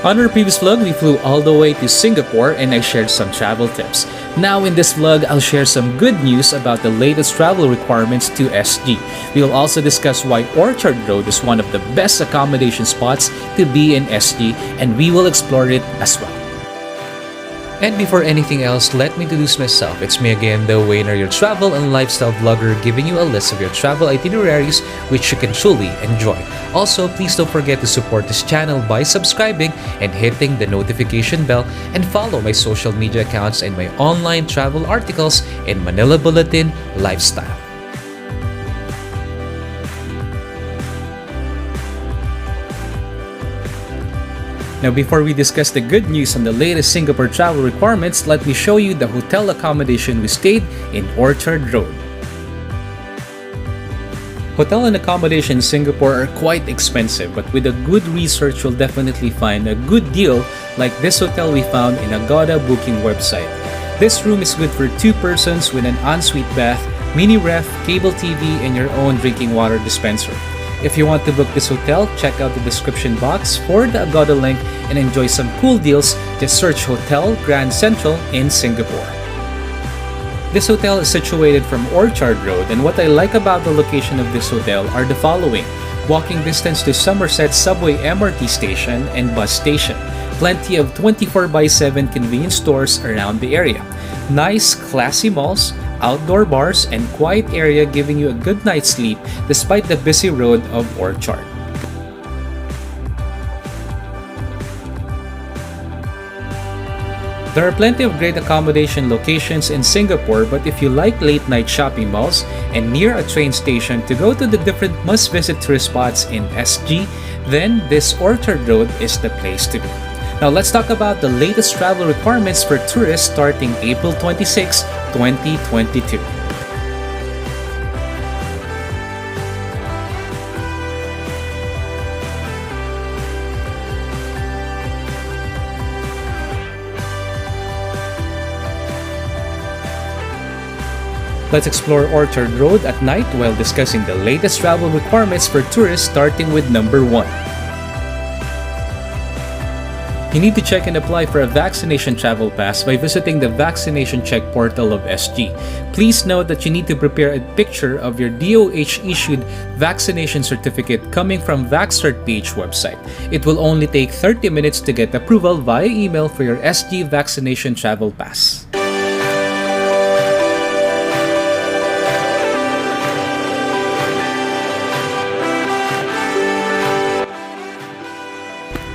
On our previous vlog, we flew all the way to Singapore and I shared some travel tips. Now in this vlog, I'll share some good news about the latest travel requirements to SG. We will also discuss why Orchard Road is one of the best accommodation spots to be in SG, and we will explore it as well. And before anything else, let me introduce myself. It's me again, the Wayner, your travel and lifestyle vlogger, giving you a list of your travel itineraries which you can truly enjoy. Also, please don't forget to support this channel by subscribing and hitting the notification bell, and follow my social media accounts and my online travel articles in Manila Bulletin Lifestyle. Now, before we discuss the good news on the latest Singapore travel requirements, let me show you the hotel accommodation we stayed in Orchard Road. Hotel and accommodation in Singapore are quite expensive, but with a good research, you'll definitely find a good deal like this hotel we found in Agoda booking website. This room is good for 2 persons with an ensuite bath, mini ref, cable TV, and your own drinking water dispenser. If you want to book this hotel, check out the description box for the Agoda link and enjoy some cool deals. Just search Hotel Grand Central in Singapore. This hotel is situated from Orchard Road, and what I like about the location of this hotel are the following: walking distance to Somerset Subway MRT station and bus station. Plenty of 24/7 convenience stores around the area. Nice, classy malls, outdoor bars, and quiet area giving you a good night's sleep despite the busy road of Orchard. There are plenty of great accommodation locations in Singapore, but if you like late night shopping malls and near a train station to go to the different must-visit tourist spots in SG, then this Orchard Road is the place to be. Now let's talk about the latest travel requirements for tourists starting April 26, 2022. Let's explore Orchard Road at night while discussing the latest travel requirements for tourists, starting with number 1. You need to check and apply for a vaccination travel pass by visiting the vaccination check portal of SG. Please note that you need to prepare a picture of your DOH-issued vaccination certificate coming from VaxCert.ph website. It will only take 30 minutes to get approval via email for your SG vaccination travel pass.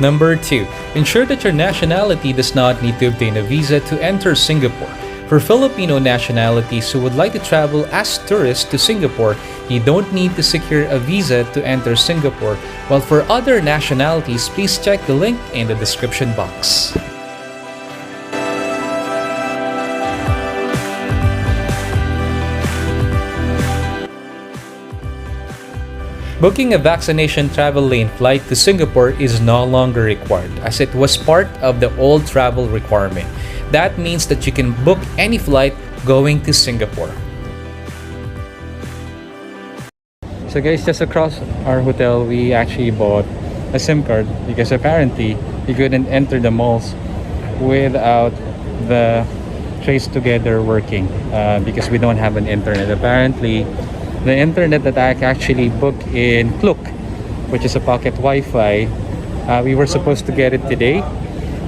Number 2. Ensure that your nationality does not need to obtain a visa to enter Singapore. For Filipino nationalities who would like to travel as tourists to Singapore, you don't need to secure a visa to enter Singapore, while for other nationalities, please check the link in the description box. Booking a vaccination travel lane flight to Singapore is no longer required, as it was part of the old travel requirement. That means that you can book any flight going to Singapore. So guys, just across our hotel, we actually bought a SIM card because apparently you couldn't enter the malls without the Trace Together working because we don't have an internet. Apparently, the internet that I actually booked in Klook, which is a pocket Wi-Fi, we were supposed to get it today.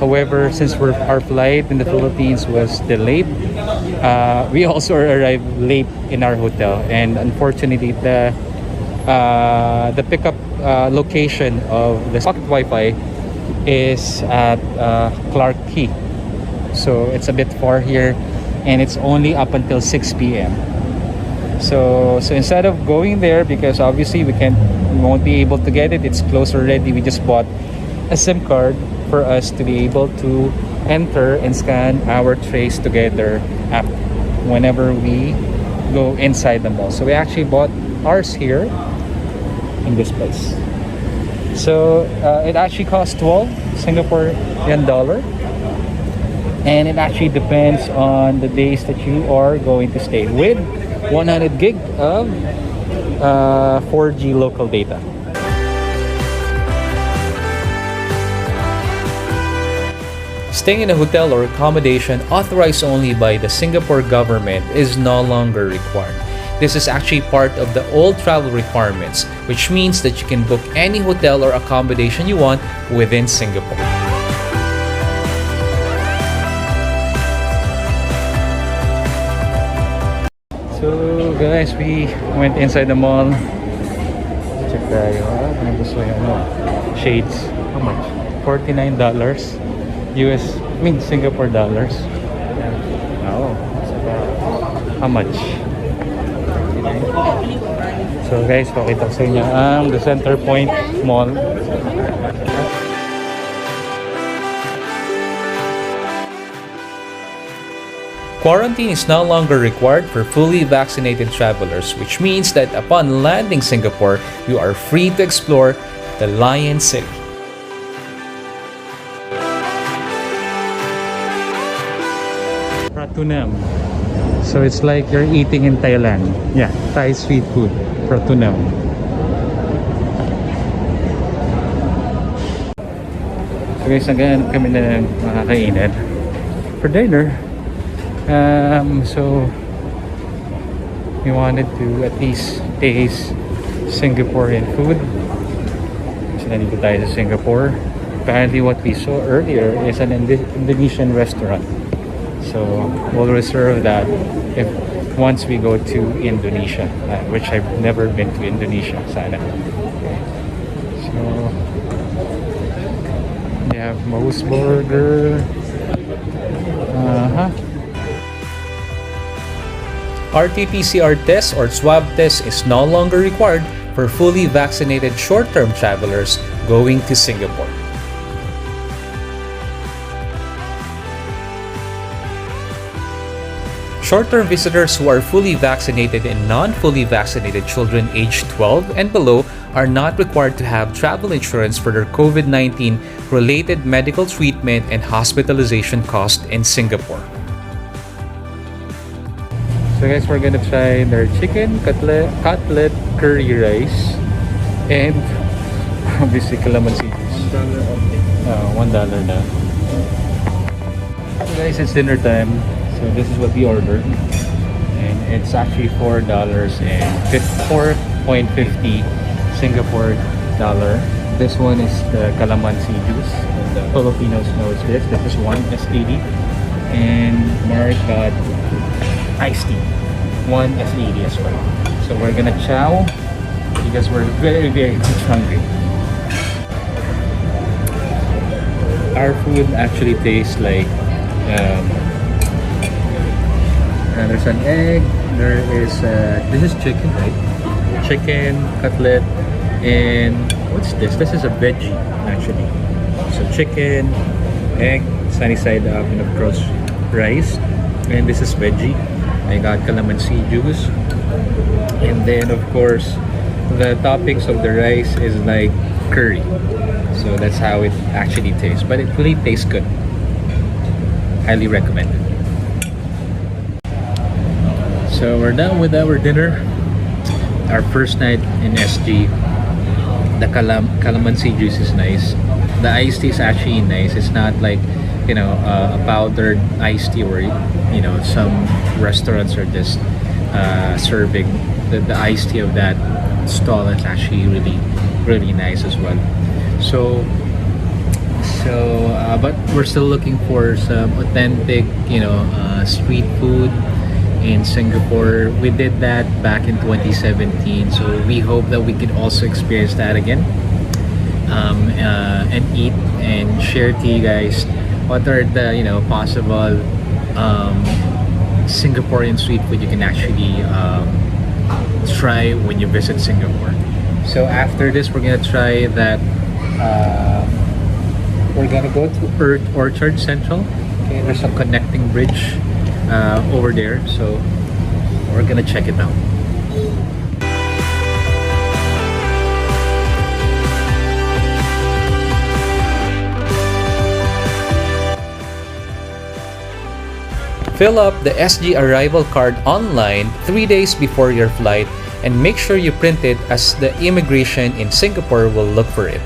However, since our flight in the Philippines was delayed, we also arrived late in our hotel, and unfortunately the pickup location of the pocket Wi-Fi is at Clarke Quay, so it's a bit far here, and it's only up until 6 p.m. So instead of going there, because obviously we won't be able to get it, it's closed already, we just bought a SIM card for us to be able to enter and scan our Trace Together app whenever we go inside the mall. So we actually bought ours here in this place. So it actually costs 12 Singaporean dollar, and it actually depends on the days that you are going to stay, with 100 gig of 4G local data. Staying in a hotel or accommodation authorized only by the Singapore government is no longer required. This is actually part of the old travel requirements, which means that you can book any hotel or accommodation you want within Singapore. So guys, we went inside the mall. Check tayo. Ano gusto yung shades. How much? $49 US, Singapore dollars. Oh, how much? So guys, pakita ko sa inyo ang the Center Point Mall. Quarantine is no longer required for fully vaccinated travelers, which means that upon landing Singapore, you are free to explore the Lion City. Pratunam. So it's like you're eating in Thailand. Yeah, Thai street food. Pratunam. So guys, naghahanap kami ng makakainan for dinner. So we wanted to at least taste Singaporean food. So nandito tayo sa Singapore. Apparently what we saw earlier is an Indonesian restaurant. So we'll reserve that if once we go to Indonesia, which I've never been to Indonesia. Sana. Okay. So they have Moe's Burger. RT-PCR test or swab test is no longer required for fully vaccinated short-term travelers going to Singapore. Short-term visitors who are fully vaccinated and non-fully vaccinated children aged 12 and below are not required to have travel insurance for their COVID-19 related medical treatment and hospitalization cost in Singapore. So guys, we're gonna try their chicken cutlet curry rice and obviously calamansi juice. $1 na. So guys, it's dinner time. So this is what we ordered, and it's actually $4.50 Singapore dollar. This one is the calamansi juice. Filipinos knows this. This is one S80, and Mark got iced tea, one S80 as well. So we're gonna chow because we're very much hungry. Our food actually tastes like there's an egg, there is this is chicken, right? Chicken cutlet, and what's this? This is a veggie actually. So chicken, egg, sunny side up, and of course rice, and this is veggie. I got calamansi juice, and then of course the toppings of the rice is like curry. So that's how it actually tastes, but it really tastes good. Highly recommended. So we're done with our dinner. Our first night in SG. The calamansi juice is nice. The iced tea is actually nice. It's not like, you know, a powdered iced tea where, you know, some restaurants are just serving the iced tea of that stall. Is actually really nice as well. So but we're still looking for some authentic, you know, street food in Singapore. We did that back in 2017, so we hope that we could also experience that again, and eat and share to you guys what are the, you know, possible Singaporean street food you can actually try when you visit Singapore. So after this, we're gonna try that. We're gonna go to Orchard Central. Okay, there's a connecting bridge over there, so we're gonna check it out. Fill up the SG arrival card online 3 days before your flight, and make sure you print it, as the immigration in Singapore will look for it.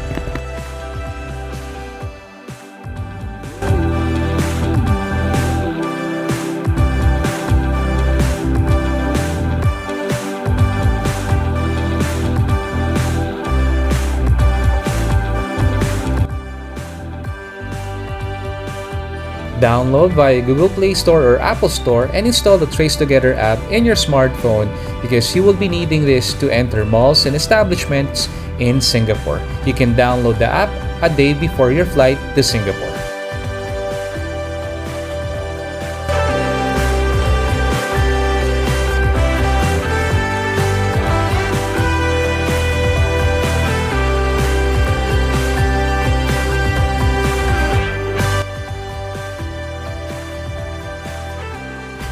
Download via Google Play Store or Apple Store and install the Trace Together app in your smartphone because you will be needing this to enter malls and establishments in Singapore. You can download the app a day before your flight to Singapore.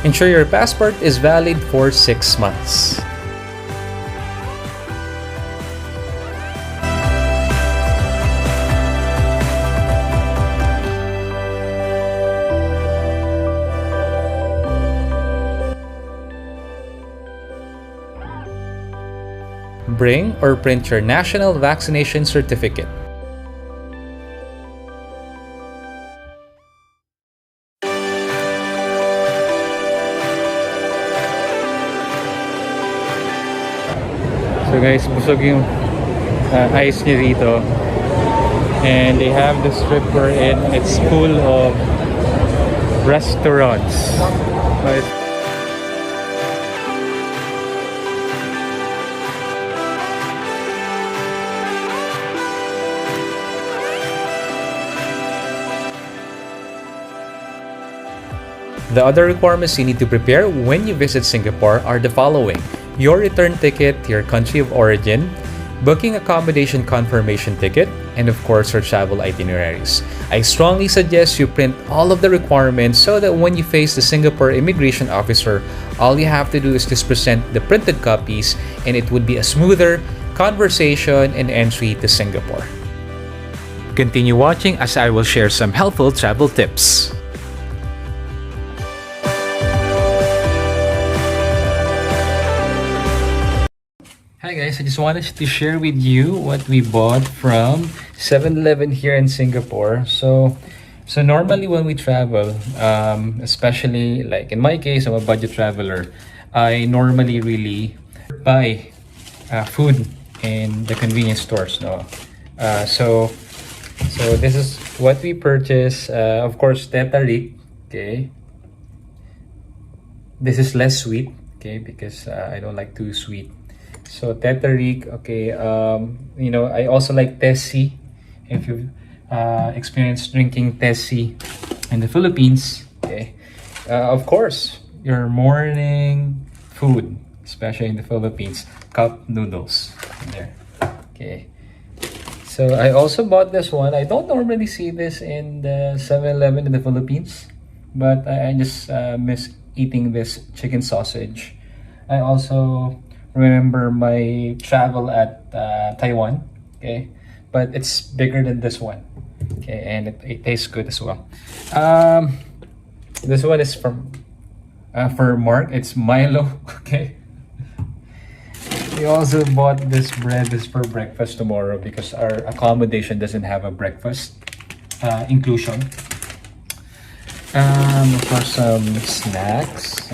Ensure your passport is valid for 6 months. Bring or print your national vaccination certificate. So guys, busog yung ice niya dito. And they have the strip wherein it's full of restaurants. Right? The other requirements you need to prepare when you visit Singapore are the following: your return ticket to your country of origin, booking accommodation confirmation ticket, and of course your travel itineraries. I strongly suggest you print all of the requirements so that when you face the Singapore immigration officer, all you have to do is just present the printed copies and it would be a smoother conversation and entry to Singapore. Continue watching as I will share some helpful travel tips. Hi guys, I just wanted to share with you what we bought from 7-Eleven here in Singapore. So normally when we travel, especially like in my case, I'm a budget traveler. I normally really buy food in the convenience stores. No, so this is what we purchased. Of course, Tetarik. Okay, this is less sweet. Okay, because I don't like too sweet. So Tetarik, okay, you know, I also like Tessie. If you've experienced drinking Tessie in the Philippines, okay. Of course, your morning food, especially in the Philippines, cup noodles. There, okay. So I also bought this one. I don't normally see this in the 7-Eleven in the Philippines, but I just miss eating this chicken sausage. I also remember my travel at Taiwan, okay, but it's bigger than this one, okay, and it tastes good as well. This one is from for Mark. It's Milo. Okay, we also bought this bread. This for breakfast tomorrow because our accommodation doesn't have a breakfast inclusion. Of course, some snacks.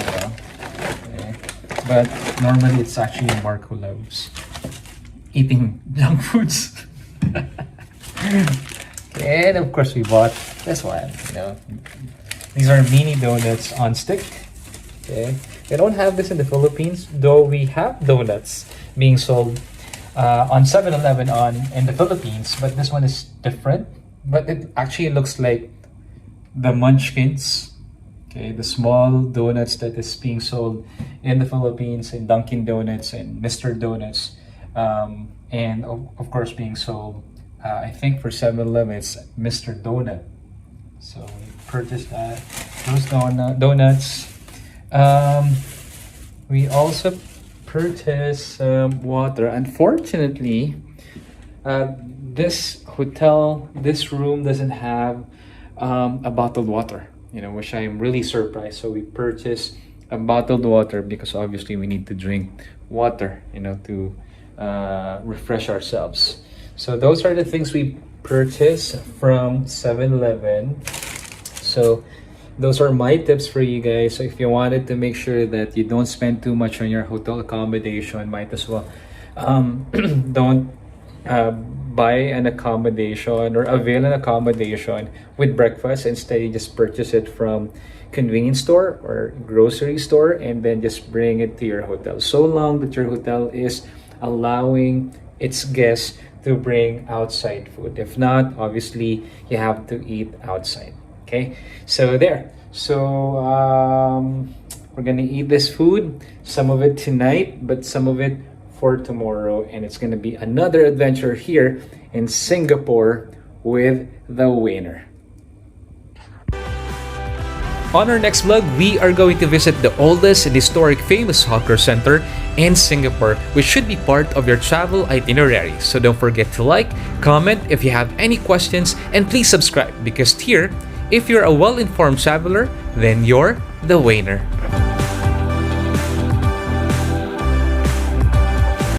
But normally it's actually Mark who loves eating junk foods. And of course we bought this one. You know, these are mini donuts on stick. Okay, they don't have this in the Philippines, though we have donuts being sold on 7-Eleven in the Philippines. But this one is different. But it actually looks like the Munchkins. Okay, the small donuts that is being sold in the Philippines in Dunkin' Donuts and Mr. Donuts, and of course being sold, I think for 7-Eleven it's Mr. Donut. So we purchased those donuts. We also purchased water. Unfortunately, this hotel, this room doesn't have a bottled water. You know, which I am really surprised. So we purchased a bottled water because obviously we need to drink water, you know, to refresh ourselves. So those are the things we purchased from 7-Eleven. So those are my tips for you guys. So if you wanted to make sure that you don't spend too much on your hotel accommodation, might as well don't buy an accommodation or avail an accommodation with breakfast. Instead, you just purchase it from convenience store or grocery store and then just bring it to your hotel, so long that your hotel is allowing its guests to bring outside food. If not, obviously you have to eat outside. Okay, so there. So we're gonna eat this food, some of it tonight, but some of it for tomorrow, and it's gonna be another adventure here in Singapore with the winner. On our next vlog, we are going to visit the oldest and historic famous hawker center in Singapore, which should be part of your travel itinerary. So don't forget to like, comment if you have any questions, and please subscribe, because here, if you're a well-informed traveler, then you're the winner.